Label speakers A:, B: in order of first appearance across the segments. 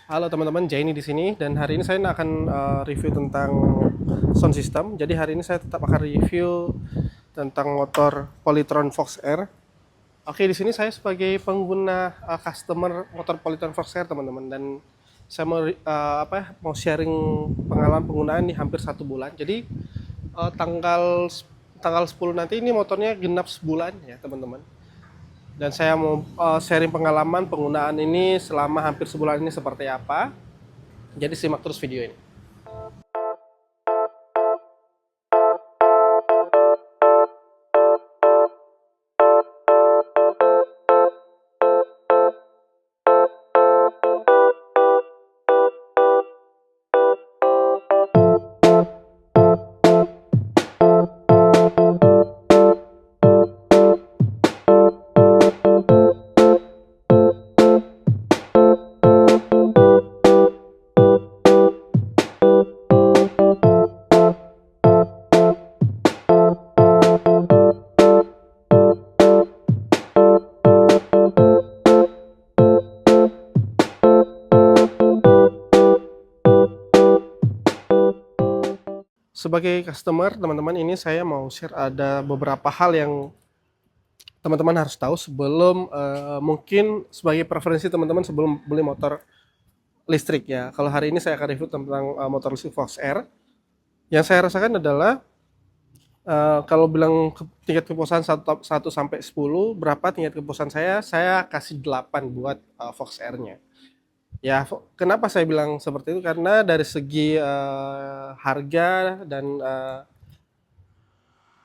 A: Halo teman-teman, Jaini di sini dan hari ini saya akan review tentang sound system. Jadi hari ini saya tetap akan review tentang motor Polytron Fox R. Oke, di sini saya sebagai pengguna customer motor Polytron Fox R teman-teman, dan saya mau sharing pengalaman penggunaan di hampir 1 bulan. Jadi tanggal tanggal 10 nanti ini motornya genap sebulan ya teman-teman. Dan saya mau sharing pengalaman penggunaan ini selama hampir sebulan ini seperti apa. Jadi simak terus video ini. Sebagai customer teman-teman, ini saya mau share ada beberapa hal yang teman-teman harus tahu sebelum mungkin sebagai preferensi teman-teman sebelum beli motor listrik ya. Kalau hari ini saya akan review tentang motor listrik Fox R. Yang saya rasakan adalah kalau bilang tingkat kepuasan 1 sampai 10, berapa tingkat kepuasan saya kasih 8 buat Fox R-nya. Ya, kenapa saya bilang seperti itu? Karena dari segi harga dan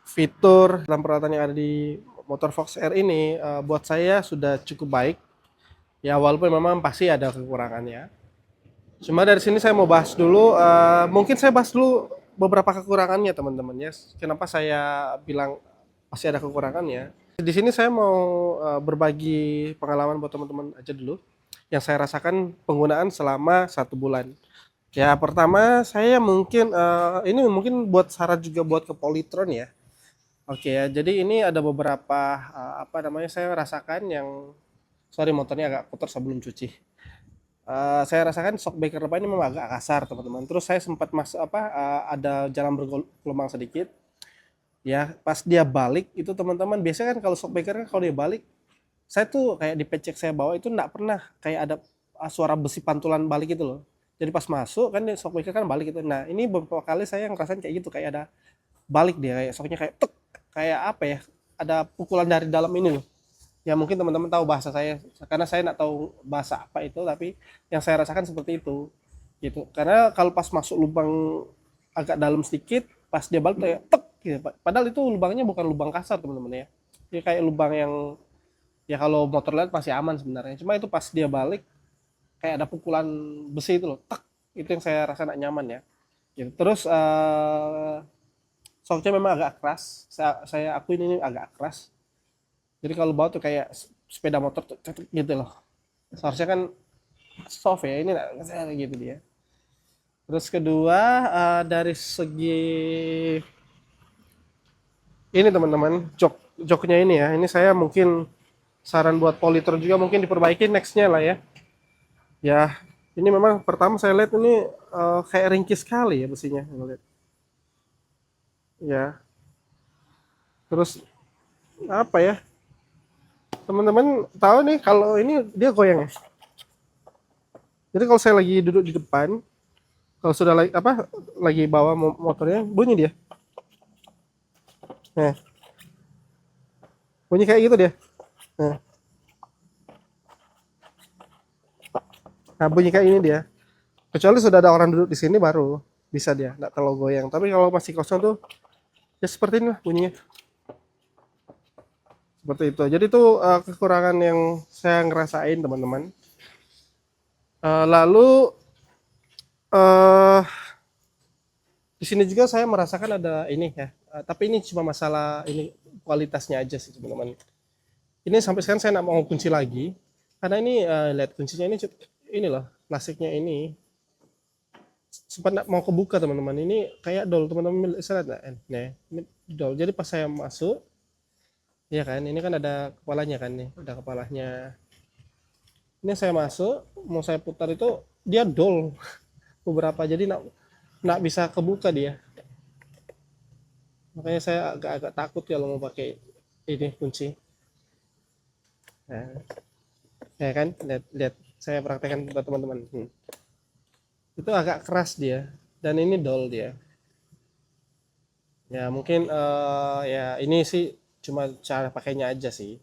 A: fitur dalam peralatan yang ada di motor Fox R ini buat saya sudah cukup baik. Ya, walaupun memang pasti ada kekurangannya. Cuma dari sini saya mau bahas dulu, mungkin saya bahas dulu beberapa kekurangannya teman-teman ya. Kenapa saya bilang pasti ada kekurangannya? Di sini saya mau berbagi pengalaman buat teman-teman aja dulu yang saya rasakan penggunaan selama 1 bulan. Ya pertama saya mungkin ini mungkin buat saran juga buat ke Polytron ya. Oke ya, jadi ini ada beberapa saya rasakan yang motornya agak kotor sebelum cuci. Saya rasakan shockbreaker depan ini memang agak kasar teman-teman. Terus saya sempat ada jalan bergelombang sedikit. Ya pas dia balik itu teman-teman, biasanya kan kalau shockbreaker kan kalau dia balik, saya tuh kayak di pecek saya bawa itu enggak pernah kayak ada suara besi pantulan balik gitu loh. Jadi pas masuk kan shockbreaker kan balik gitu. Nah ini beberapa kali saya ngerasain kayak gitu, kayak ada balik dia, kayak shocknya kayak tek, kayak apa ya, ada pukulan dari dalam ini loh. Ya mungkin teman-teman tahu bahasa saya, karena saya nggak tahu bahasa apa itu, tapi yang saya rasakan seperti itu gitu. Karena kalau pas masuk lubang agak dalam sedikit, pas dia balik kayak tek gitu. Padahal itu lubangnya bukan lubang kasar teman-teman ya. Dia kayak lubang yang ya kalau motor lihat masih aman sebenarnya. Cuma itu pas dia balik kayak ada pukulan besi itu loh, tek. Itu yang saya rasa nggak nyaman ya. Gitu. Terus shocknya memang agak keras. Saya akuin ini agak keras. Jadi kalau bawa tuh kayak sepeda motor tuh gitu loh. Seharusnya kan soft ya, ini nggak gitu dia. Terus kedua dari segi ini teman-teman, joknya ini ya. Ini saya mungkin saran buat Polytron juga mungkin diperbaiki nextnya lah ya. Ya, ini memang pertama saya lihat ini kayak ringkih sekali ya besinya. Ya, terus apa ya? Teman-teman tahu nih kalau ini dia goyang ya. Jadi kalau saya lagi duduk di depan, kalau sudah lagi bawa motornya, bunyi dia. Nah, bunyi kayak gitu dia. Nah, bunyi kayak ini dia. Kecuali sudah ada orang duduk di sini baru bisa dia, nggak terlalu goyang. Tapi kalau masih kosong tuh, ya seperti ini lah bunyinya. Seperti itu. Jadi itu kekurangan yang saya ngerasain teman-teman. Lalu di sini juga saya merasakan ada ini ya. Tapi ini cuma masalah ini kualitasnya aja sih teman-teman. Ini sampai sekarang saya nggak mau kunci lagi karena ini lihat kuncinya ini loh, plastiknya ini sempat nggak mau kebuka teman-teman. Ini kayak dol teman-teman, bisa lihat nggak? Nah, ini dol. Jadi pas saya masuk, ya kan, ini kan ada kepalanya kan nih, ada kepalanya. Ini saya masuk, mau saya putar itu dia dull beberapa, jadi nak bisa kebuka dia. Makanya saya agak-agak takut kalau mau pakai ini kunci. Nah, ya kan, lihat, lihat saya praktekkan buat teman-teman. Itu agak keras dia, dan ini dull dia. Ya mungkin ya ini sih cuma cara pakainya aja sih.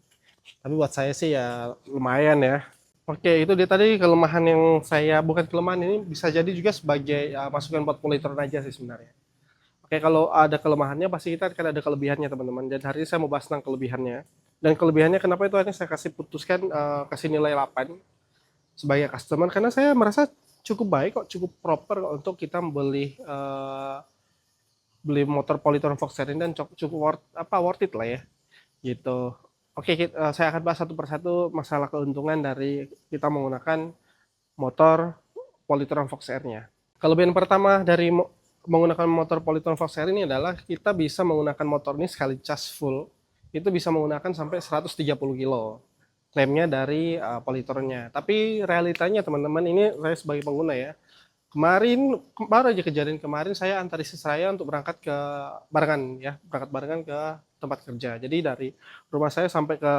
A: Tapi buat saya sih ya lumayan ya. Oke, itu dia tadi kelemahan yang saya, bukan kelemahan, ini bisa jadi juga sebagai masukan buat politron aja sih sebenarnya. Oke, kalau ada kelemahannya pasti kita akan ada kelebihannya teman-teman. Dan hari ini saya mau bahas tentang kelebihannya. Dan kelebihannya kenapa itu akhirnya saya kasih putuskan kasih nilai 8 sebagai customer, karena saya merasa cukup baik kok, cukup proper kok untuk kita beli motor Polytron Fox ini, dan cukup worth it lah ya gitu. Oke, saya akan bahas satu persatu masalah keuntungan dari kita menggunakan motor Polytron Fox R-nya. Kelebihan pertama dari menggunakan motor Polytron Fox R ini adalah kita bisa menggunakan motor ini sekali cas full itu bisa menggunakan sampai 130 kilo klaimnya dari Polytronnya. Tapi realitanya teman-teman, ini saya sebagai pengguna ya, baru aja kejadian kemarin, saya antar istri saya untuk berangkat berangkat barengan ke tempat kerja. Jadi dari rumah saya sampai ke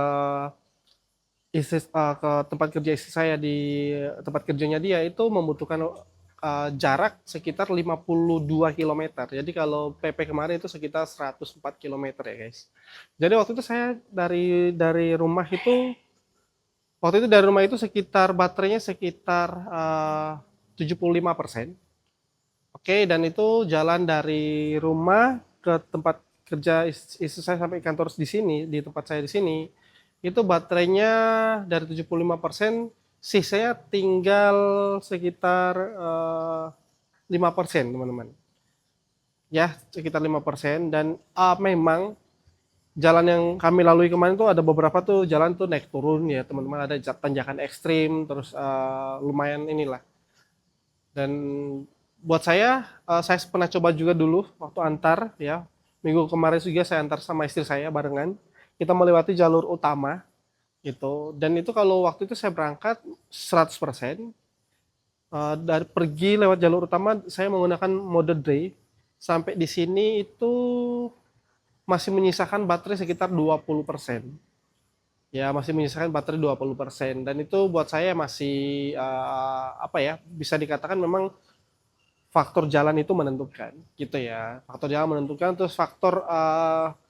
A: tempat kerja istri saya di tempat kerjanya dia itu membutuhkan jarak sekitar 52 kilometer. Jadi kalau PP kemarin itu sekitar 104 kilometer ya guys. Jadi waktu itu saya dari rumah itu sekitar baterainya sekitar 75%. Oke, dan itu jalan dari rumah ke tempat kerja istri saya sampai kantor di sini, di tempat saya di sini, itu baterainya dari 75%, sisanya tinggal sekitar 5%, teman-teman. Ya, sekitar 5%. Dan memang jalan yang kami lalui kemarin tuh ada beberapa tuh jalan tuh naik turun ya, teman-teman. Ada tanjakan ekstrim, terus lumayan inilah. Dan buat saya pernah coba juga dulu waktu antar ya. Minggu kemarin juga saya antar sama istri saya barengan. Kita melewati jalur utama gitu. Dan itu kalau waktu itu saya berangkat 100%, dari pergi lewat jalur utama saya menggunakan mode drive, sampai di sini itu masih menyisakan baterai sekitar 20%. Ya, masih menyisakan baterai 20%, dan itu buat saya masih apa ya, bisa dikatakan memang faktor jalan itu menentukan gitu ya. Faktor jalan menentukan, terus faktor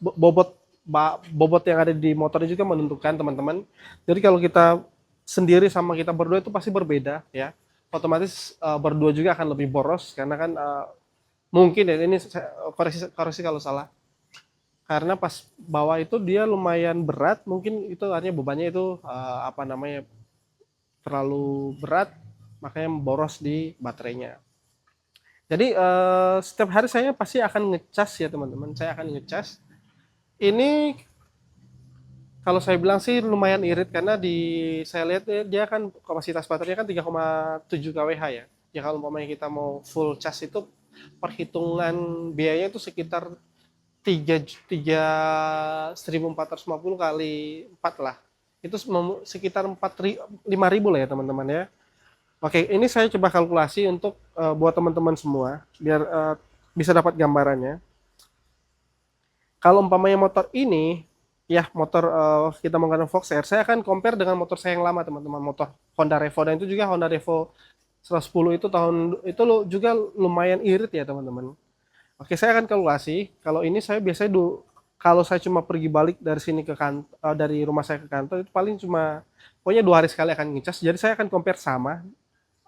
A: bobot yang ada di motor juga menentukan, teman-teman. Jadi kalau kita sendiri sama kita berdua itu pasti berbeda ya. Otomatis berdua juga akan lebih boros, karena kan mungkin ya, ini koreksi kalau salah, karena pas bawah itu dia lumayan berat, mungkin itu artinya bebannya itu apa namanya, terlalu berat, makanya boros di baterainya. Jadi setiap hari saya pasti akan ngecas ya teman-teman, saya akan ngecas. Ini kalau saya bilang sih lumayan irit, karena saya lihat dia kan kapasitas baterainya kan 3,7 kWh ya. Ya kalau umpamanya kita mau full cas itu perhitungan biayanya itu sekitar 1.450 kali 4 lah. Itu sekitar 5.000 lah ya teman-teman ya. Oke, ini saya coba kalkulasi untuk buat teman-teman semua biar bisa dapat gambarannya. Kalau umpamanya motor ini ya, motor kita menggunakan Fox R, saya akan compare dengan motor saya yang lama teman-teman, motor Honda Revo, dan itu juga Honda Revo 110 itu tahun itu juga lumayan irit ya teman-teman. Oke, saya akan kalkulasi. Kalau ini saya biasanya kalau saya cuma pergi balik dari sini ke dari rumah saya ke kantor, itu paling cuma pokoknya 2 hari sekali akan ngecas. Jadi saya akan compare sama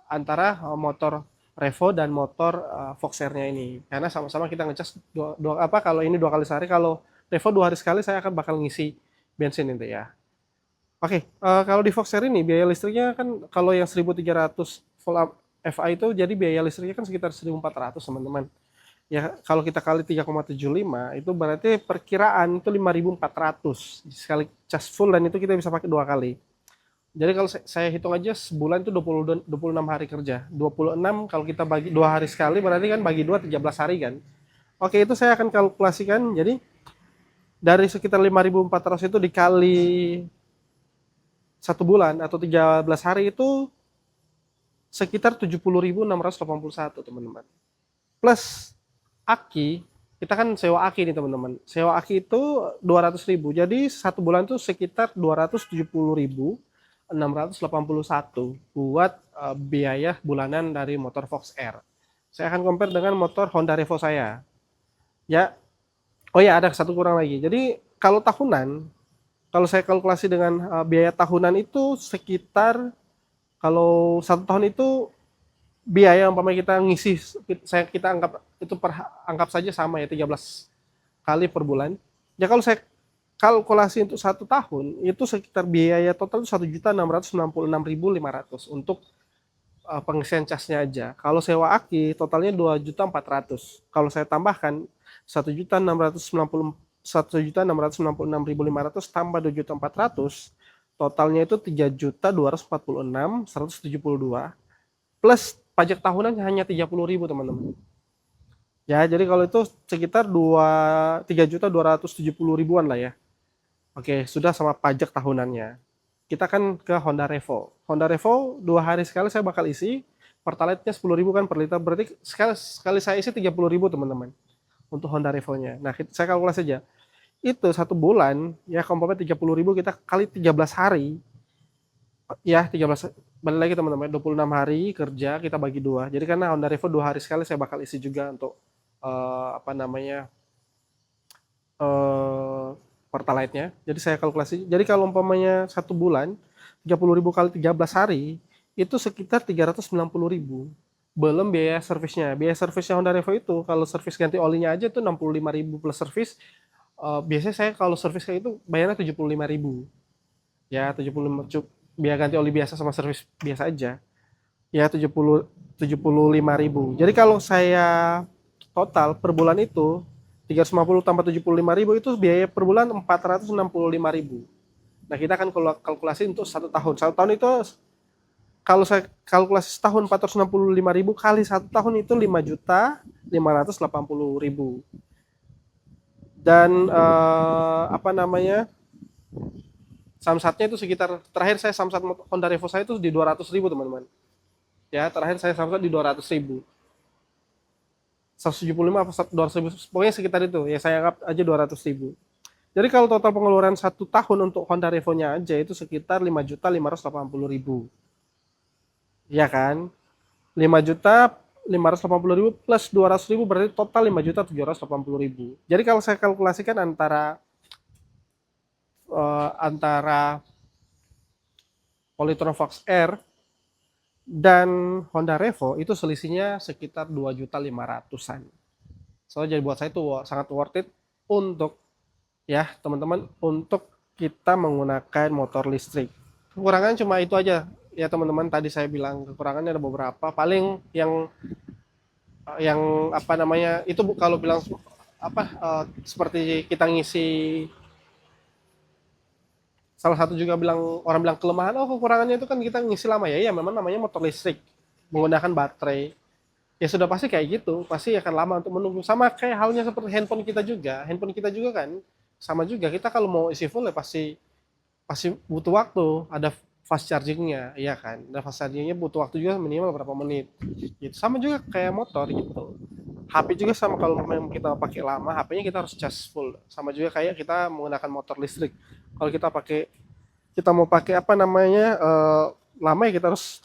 A: antara motor Revo dan motor Fox R-nya ini, karena sama-sama kita ngecas kalau ini 2 kali sehari, kalau Revo 2 hari sekali saya akan bakal ngisi bensin itu ya. Oke, kalau di Fox R ini biaya listriknya kan kalau yang 1.300 volt FA itu jadi biaya listriknya kan sekitar 1.400 teman-teman. Ya kalau kita kali 3,75 itu berarti perkiraan itu 5.400 sekali cas full, dan itu kita bisa pakai 2 kali. Jadi kalau saya hitung aja sebulan itu 26 hari kerja. 26 kalau kita bagi 2 hari sekali berarti kan bagi 2 13 hari kan. Oke, itu saya akan kalkulasikan. Jadi dari sekitar 5.400 itu dikali 1 bulan atau 13 hari itu sekitar 70.681 teman-teman. Plus aki, kita kan sewa aki nih teman-teman. Sewa aki itu 200.000. Jadi satu bulan tuh sekitar 270.681 buat biaya bulanan dari motor Fox R. Saya akan compare dengan motor Honda Revo saya. Ya. Oh ya, ada satu kurang lagi. Jadi kalau tahunan, kalau saya kalkulasi dengan biaya tahunan itu sekitar, kalau 1 tahun itu biaya umpamanya kita ngisi, kita anggap itu anggap saja sama ya 13 kali per bulan. Ya kalau saya kalkulasi untuk 1 tahun itu sekitar biaya total itu 1.696.500 untuk pengisian casnya aja. Kalau sewa aki totalnya 2.400.000. Kalau saya tambahkan 1.696.500 tambah 2.400.000, totalnya itu 3.246.172 plus pajak tahunan hanya 30.000 teman-teman. Ya, jadi kalau itu sekitar 3.270.000-an lah ya. Oke, sudah sama pajak tahunannya. Kita kan ke Honda Revo. Honda Revo 2 hari sekali saya bakal isi. Pertalite-nya 10.000 kan per liter, berarti sekali saya isi 30.000 teman-teman. Untuk Honda Revo-nya. Nah, saya kalkulasi aja. Itu 1 bulan ya komponen 30.000 kita kali 13 hari. Ya, 13, balik lagi teman-teman, 26 hari kerja kita bagi 2. Jadi karena Honda Revo 2 hari sekali saya bakal isi juga untuk Pertalite-nya. Jadi saya kalkulasi. Jadi kalau umpamanya 1 bulan 30.000 kali 13 hari itu sekitar 390.000. Belum biaya servisnya. Biaya servisnya Honda Revo itu kalau servis ganti olinya aja itu 65.000 plus servis. Biasanya saya kalau servis kayak itu bayarnya 75.000. Ya, 75 biaya ganti oli biasa sama servis biasa aja. Ya 75.000. Jadi kalau saya total per bulan itu 350 tambah 75.000 itu biaya per bulan 465.000. Nah, kita akan kalkulasi untuk 1 tahun. 1 tahun itu kalau saya kalkulasi setahun 465.000 kali 1 tahun itu 5.580.000. Dan samsatnya itu sekitar, terakhir saya samsat Honda Revo saya itu di 200.000 teman-teman. Ya, terakhir saya samsat di 200.000. 175 apa 200.000, pokoknya sekitar itu. Ya saya anggap aja 200.000. Jadi kalau total pengeluaran 1 tahun untuk Honda Revo-nya aja itu sekitar 5.580.000. Ya kan? 5.580.000 plus 200.000 berarti total 5.780.000. Jadi kalau saya kalkulasikan antara Polytron Fox R dan Honda Revo itu selisihnya sekitar 2.500.000-an. So jadi buat saya itu sangat worth it untuk ya teman-teman untuk kita menggunakan motor listrik. Kekurangannya cuma itu aja ya teman-teman, tadi saya bilang kekurangannya ada beberapa. Paling yang itu kalau bilang seperti kita ngisi, salah satu juga orang bilang kelemahan, kekurangannya itu kan kita ngisi lama ya. Iya, memang namanya motor listrik menggunakan baterai. Ya sudah pasti kayak gitu, pasti akan lama untuk menunggu. Sama kayak halnya seperti handphone kita juga. Handphone kita juga kan sama juga, kita kalau mau isi full ya pasti butuh waktu, ada fast chargingnya, iya kan. Dan fast chargingnya butuh waktu juga minimal berapa menit. Gitu. Sama juga kayak motor gitu. HP juga sama, kalau memang kita pakai lama, HP-nya kita harus charge full. Sama juga kayak kita menggunakan motor listrik. Kalau kita mau pakai lama ya kita harus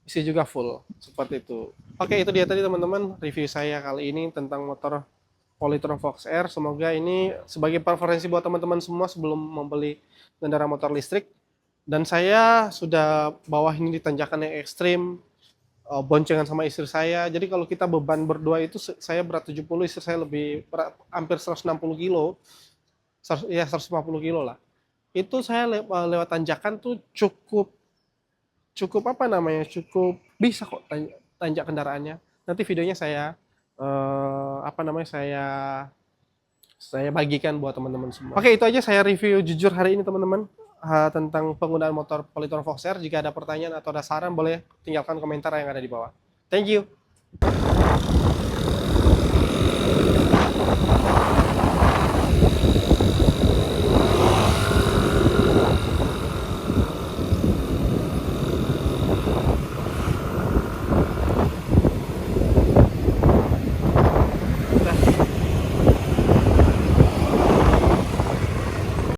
A: isi juga full, seperti itu. Oke, itu dia tadi teman-teman review saya kali ini tentang motor Polytron Fox R. Semoga ini sebagai preferensi buat teman-teman semua sebelum membeli kendaraan motor listrik. Dan saya sudah bawah ini di tanjakan yang ekstrim, boncengan sama istri saya. Jadi kalau kita beban berdua itu, saya berat 70, istri saya lebih berat, hampir 160 kilo. Ya 150 kilo lah. Itu saya lewat tanjakan tuh cukup bisa kok tanjak kendaraannya. Nanti videonya saya saya bagikan buat teman-teman semua. Oke, itu aja saya review jujur hari ini teman-teman, tentang penggunaan motor Polytron Fox R. Jika ada pertanyaan atau ada saran boleh tinggalkan komentar yang ada di bawah. Thank you.